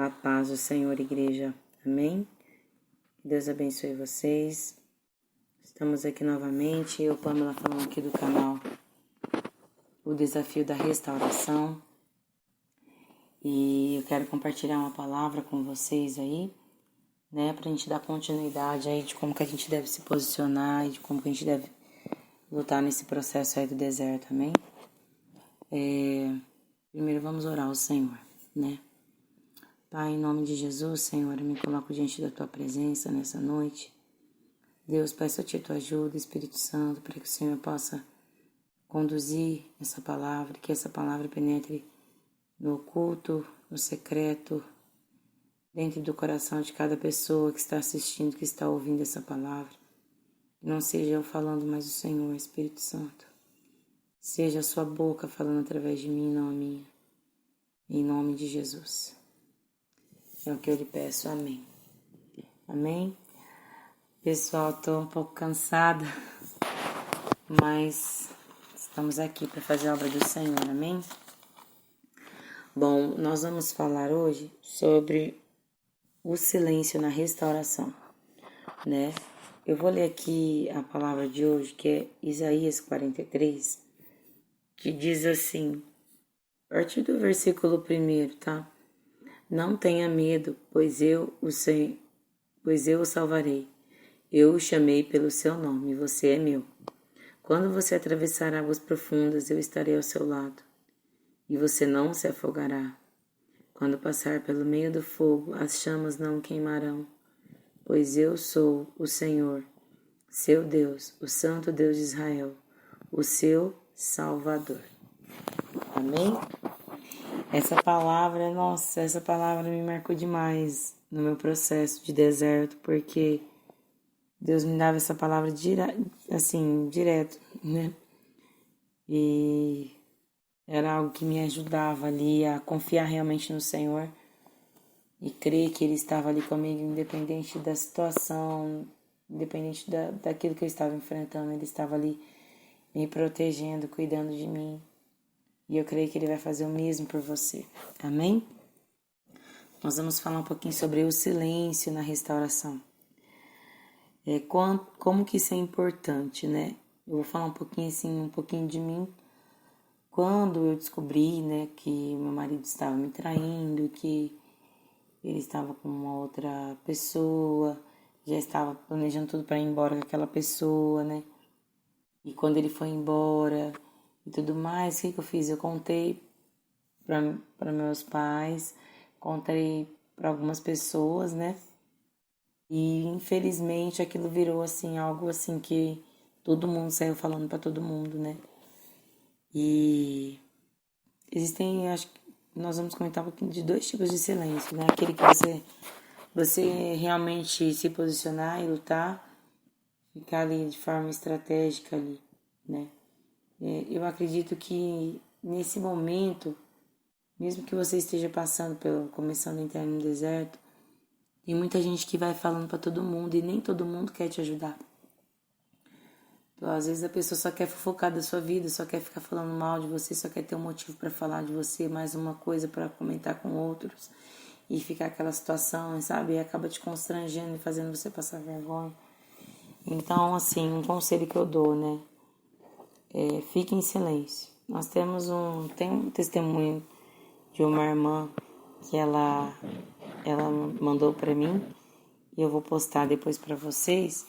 A paz do Senhor, igreja. Amém? Deus abençoe vocês. Estamos aqui novamente, eu, Pamela, falando aqui do canal O Desafio da Restauração. E eu quero compartilhar uma palavra com vocês aí, né? Pra gente dar continuidade aí de como que a gente deve se posicionar e de como que a gente deve lutar nesse processo aí do deserto, amém? Primeiro vamos orar ao Senhor, né? Pai, em nome de Jesus, Senhor, eu me coloco diante da Tua presença nessa noite. Deus, peço a Ti a Tua ajuda, Espírito Santo, para que o Senhor possa conduzir essa palavra, que essa palavra penetre no oculto, no secreto, dentro do coração de cada pessoa que está assistindo, que está ouvindo essa palavra. Não seja eu falando, mas o Senhor, Espírito Santo. Seja a Sua boca falando através de mim, não a minha. Em nome de Jesus. É o que eu lhe peço, amém. Amém? Pessoal, estou um pouco cansada, mas estamos aqui para fazer a obra do Senhor, amém? Bom, nós vamos falar hoje sobre o silêncio na restauração, né? Eu vou ler aqui a palavra de hoje, que é Isaías 43, que diz assim, a partir do versículo 1, tá? Não tenha medo, pois eu o salvarei. Eu o chamei pelo seu nome, você é meu. Quando você atravessar águas profundas, eu estarei ao seu lado, e você não se afogará. Quando passar pelo meio do fogo, as chamas não o queimarão, pois eu sou o Senhor, seu Deus, o Santo Deus de Israel, o seu Salvador. Amém? Essa palavra me marcou demais no meu processo de deserto, porque Deus me dava essa palavra direto, né? E era algo que me ajudava ali a confiar realmente no Senhor e crer que Ele estava ali comigo, independente da situação, independente daquilo que eu estava enfrentando. Ele estava ali me protegendo, cuidando de mim. E eu creio que Ele vai fazer o mesmo por você. Amém? Nós vamos falar um pouquinho sobre o silêncio na restauração. Como que isso é importante, né? Eu vou falar um pouquinho de mim. Quando eu descobri, né, que meu marido estava me traindo, que ele estava com uma outra pessoa, já estava planejando tudo para ir embora com aquela pessoa, né? E quando ele foi embora e tudo mais, o que eu fiz? Eu contei para meus pais, contei para algumas pessoas, né? E infelizmente aquilo virou assim algo assim que todo mundo saiu falando para todo mundo, né? E acho que nós vamos comentar um pouquinho de 2 tipos de silêncio, né? Aquele que você realmente se posicionar e lutar, ficar ali de forma estratégica ali, né? Eu acredito que nesse momento, mesmo que você esteja começando a entrar no deserto, tem muita gente que vai falando para todo mundo e nem todo mundo quer te ajudar. Então, às vezes a pessoa só quer fofocar da sua vida, só quer ficar falando mal de você, só quer ter um motivo para falar de você, mais uma coisa para comentar com outros e ficar aquela situação, sabe? E acaba te constrangendo e fazendo você passar vergonha. Então, assim, um conselho que eu dou, né? Fique em silêncio. Nós tem um testemunho de uma irmã que ela mandou para mim e eu vou postar depois para vocês.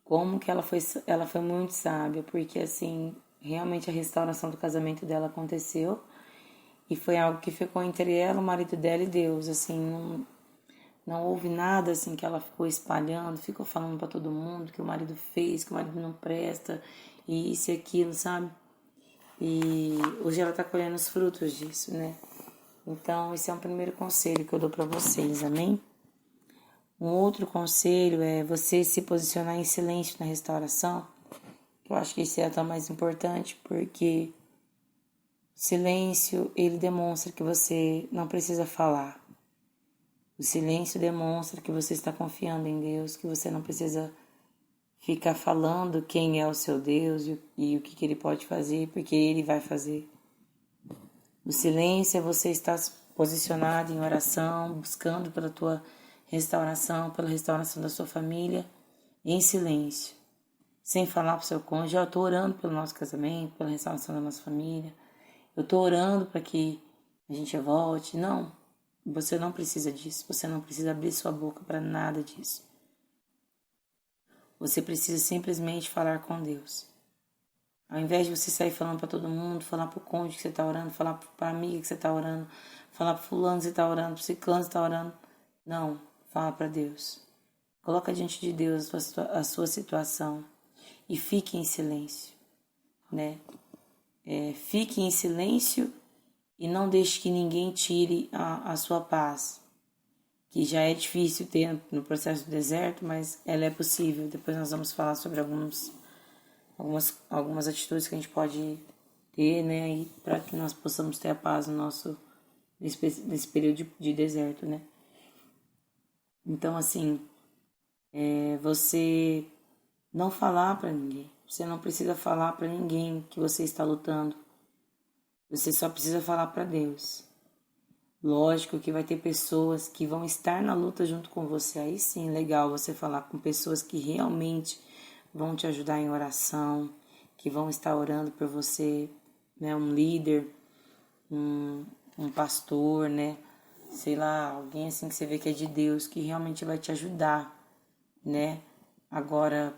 Como que ela foi muito sábia, porque assim, realmente a restauração do casamento dela aconteceu e foi algo que ficou entre ela, o marido dela e Deus, assim, não houve nada assim que ela ficou espalhando, ficou falando para todo mundo que o marido fez, que o marido não presta, e isso e aquilo, sabe? E hoje ela tá colhendo os frutos disso, né? Então, esse é um primeiro conselho que eu dou para vocês, amém? Um outro conselho é você se posicionar em silêncio na restauração. Eu acho que isso é até mais importante, porque o silêncio, ele demonstra que você não precisa falar. O silêncio demonstra que você está confiando em Deus, que você não precisa ficar falando quem é o seu Deus e o que Ele pode fazer, porque Ele vai fazer. O silêncio é você estar posicionado em oração, buscando pela tua restauração, pela restauração da sua família, em silêncio, sem falar para o seu cônjuge, eu estou orando pelo nosso casamento, pela restauração da nossa família, eu estou orando para que a gente volte. Não, você não precisa disso, você não precisa abrir sua boca para nada disso. Você precisa simplesmente falar com Deus. Ao invés de você sair falando para todo mundo, falar para o cônjuge que você está orando, falar para a amiga que você está orando, falar para fulano que você está orando, para o ciclano que você está orando. Não, fala para Deus. Coloca diante de Deus a sua situação e fique em silêncio, né? Fique em silêncio e não deixe que ninguém tire a sua paz, que já é difícil ter no processo do deserto, mas ela é possível. Depois nós vamos falar sobre algumas atitudes que a gente pode ter, né, e para que nós possamos ter a paz nesse período de deserto, né? Então, assim, você não falar para ninguém. Você não precisa falar para ninguém que você está lutando. Você só precisa falar para Deus. Lógico que vai ter pessoas que vão estar na luta junto com você. Aí sim, legal você falar com pessoas que realmente vão te ajudar em oração, que vão estar orando por você, né? Um líder, um pastor, né? Sei lá, alguém assim que você vê que é de Deus, que realmente vai te ajudar, né? Agora,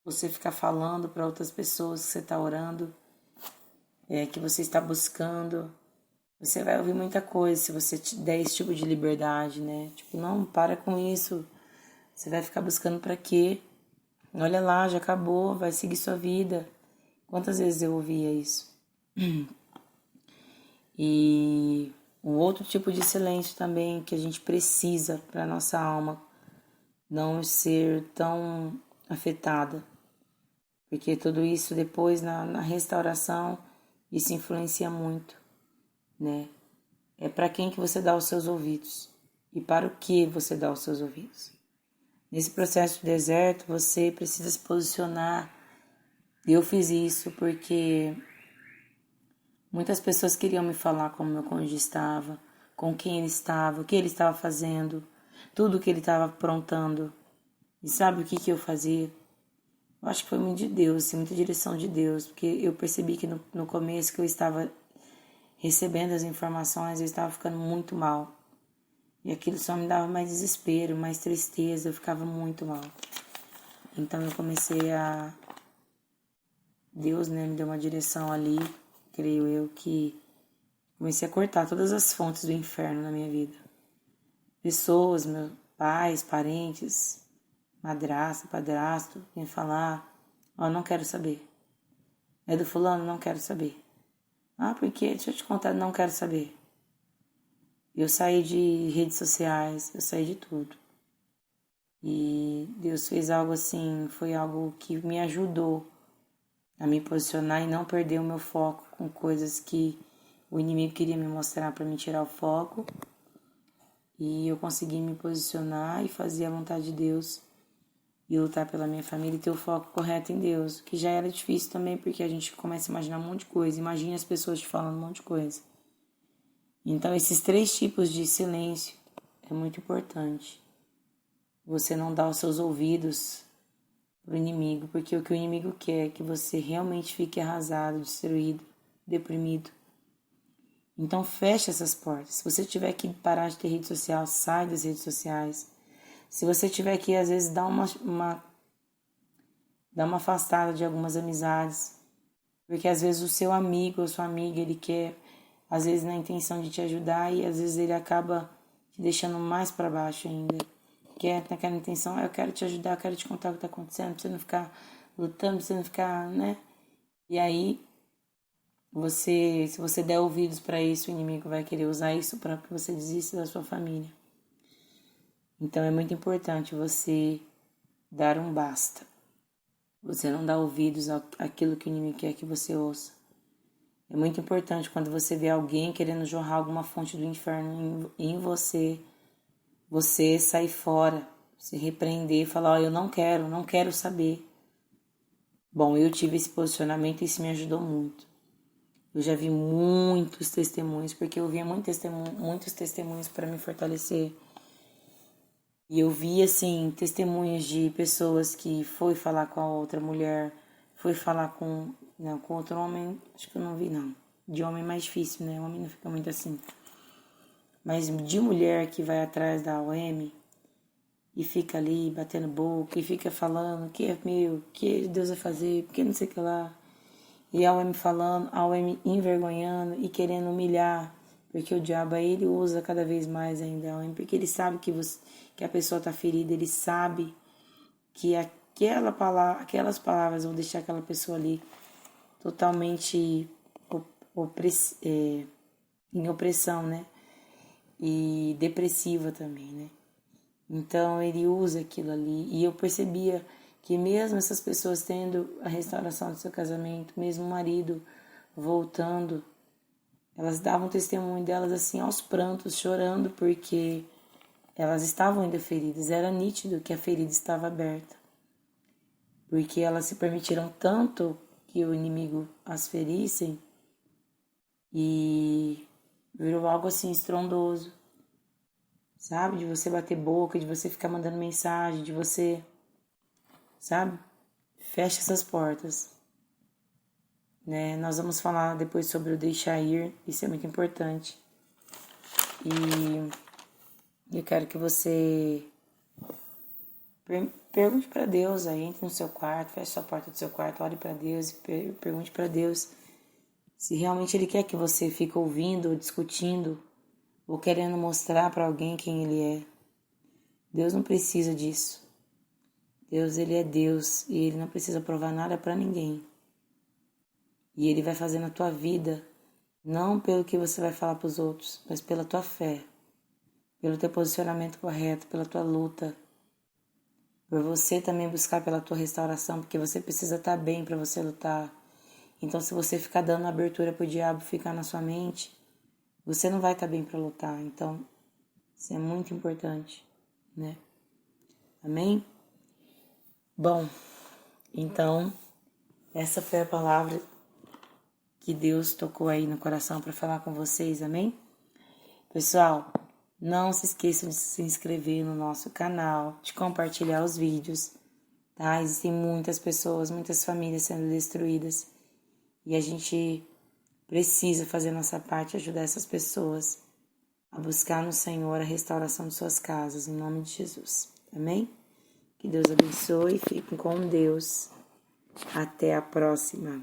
você ficar falando para outras pessoas que você está orando, que você está buscando, você vai ouvir muita coisa se você te der esse tipo de liberdade, né? Tipo, não, para com isso. Você vai ficar buscando para quê? Olha lá, já acabou, vai seguir sua vida. Quantas vezes eu ouvia isso? E um outro tipo de silêncio também que a gente precisa para nossa alma não ser tão afetada. Porque tudo isso depois na restauração, isso influencia muito, né? É para quem que você dá os seus ouvidos e para o que você dá os seus ouvidos. Nesse processo de deserto, você precisa se posicionar. Eu fiz isso porque muitas pessoas queriam me falar como meu cônjuge estava, com quem ele estava, o que ele estava fazendo, tudo o que ele estava aprontando. E sabe o que eu fazia? Eu acho que foi muito de Deus, assim, muita direção de Deus, porque eu percebi que no começo que eu estava recebendo as informações, eu estava ficando muito mal. E aquilo só me dava mais desespero, mais tristeza, eu ficava muito mal. Então eu comecei a... Deus, né, me deu uma direção ali, creio eu, que comecei a cortar todas as fontes do inferno na minha vida. Pessoas, meus pais, parentes, madrasta, padrasto, vinha falar, não quero saber. É do fulano? Não quero saber. Por quê? Deixa eu te contar, não quero saber. Eu saí de redes sociais, eu saí de tudo. E Deus fez algo assim, foi algo que me ajudou a me posicionar e não perder o meu foco com coisas que o inimigo queria me mostrar para me tirar o foco. E eu consegui me posicionar e fazer a vontade de Deus e lutar pela minha família e ter o foco correto em Deus, que já era difícil também, porque a gente começa a imaginar um monte de coisa. Imagina as pessoas te falando um monte de coisa. Então, esses 3 tipos de silêncio é muito importante. Você não dá os seus ouvidos pro inimigo, porque o que o inimigo quer é que você realmente fique arrasado, destruído, deprimido. Então, feche essas portas. Se você tiver que parar de ter rede social, sai das redes sociais. Se você tiver que, às vezes, dar uma afastada de algumas amizades, porque às vezes o seu amigo ou sua amiga, ele quer, às vezes, na intenção de te ajudar, e às vezes ele acaba te deixando mais para baixo ainda. Quer naquela intenção, eu quero te ajudar, eu quero te contar o que está acontecendo, pra você não ficar lutando, pra você não ficar, né? E aí, se você der ouvidos para isso, o inimigo vai querer usar isso para que você desista da sua família. Então é muito importante você dar um basta. Você não dá ouvidos àquilo que o inimigo quer que você ouça. É muito importante quando você vê alguém querendo jorrar alguma fonte do inferno em você, você sair fora, se repreender e falar, eu não quero saber. Bom, eu tive esse posicionamento e isso me ajudou muito. Eu já vi muitos testemunhos, porque eu via muitos testemunhos para me fortalecer. E eu vi, assim, testemunhos de pessoas que foi falar com a outra mulher, foi falar com outro homem, acho que eu não vi, não. De homem é mais difícil, né? O homem não fica muito assim. Mas de mulher que vai atrás da OM e fica ali batendo boca e fica falando que é meu, que Deus vai fazer, porque não sei o que lá. E a OM falando, a OM envergonhando e querendo humilhar, porque o diabo aí ele usa cada vez mais ainda a OM, porque ele sabe que a pessoa está ferida, ele sabe que aquelas palavras vão deixar aquela pessoa ali totalmente em opressão, né? E depressiva também, né? Então ele usa aquilo ali. E eu percebia que mesmo essas pessoas tendo a restauração do seu casamento, mesmo o marido voltando, elas davam testemunho delas assim aos prantos, chorando, porque elas estavam ainda feridas. Era nítido que a ferida estava aberta. Porque elas se permitiram tanto que o inimigo as ferissem e virou algo assim estrondoso. Sabe? De você bater boca, de você ficar mandando mensagem, de você, sabe? Fecha essas portas. Né? Nós vamos falar depois sobre o deixar ir, isso é muito importante. E eu quero que você pergunte para Deus, aí entre no seu quarto, feche a porta do seu quarto, ore para Deus e pergunte para Deus se realmente Ele quer que você fique ouvindo ou discutindo ou querendo mostrar para alguém quem Ele é. Deus não precisa disso. Deus, Ele é Deus e Ele não precisa provar nada para ninguém. E Ele vai fazer na tua vida, não pelo que você vai falar para os outros, mas pela tua fé, pelo teu posicionamento correto, pela tua luta, por você também buscar pela tua restauração, porque você precisa estar bem para você lutar. Então, se você ficar dando abertura para o diabo ficar na sua mente, você não vai estar bem para lutar. Então, isso é muito importante, né? Amém? Bom, então, essa foi a palavra que Deus tocou aí no coração para falar com vocês, amém? Pessoal, não se esqueçam de se inscrever no nosso canal, de compartilhar os vídeos, tá? Existem muitas pessoas, muitas famílias sendo destruídas e a gente precisa fazer a nossa parte, ajudar essas pessoas a buscar no Senhor a restauração de suas casas, em nome de Jesus, amém? Que Deus abençoe, fiquem com Deus. Até a próxima.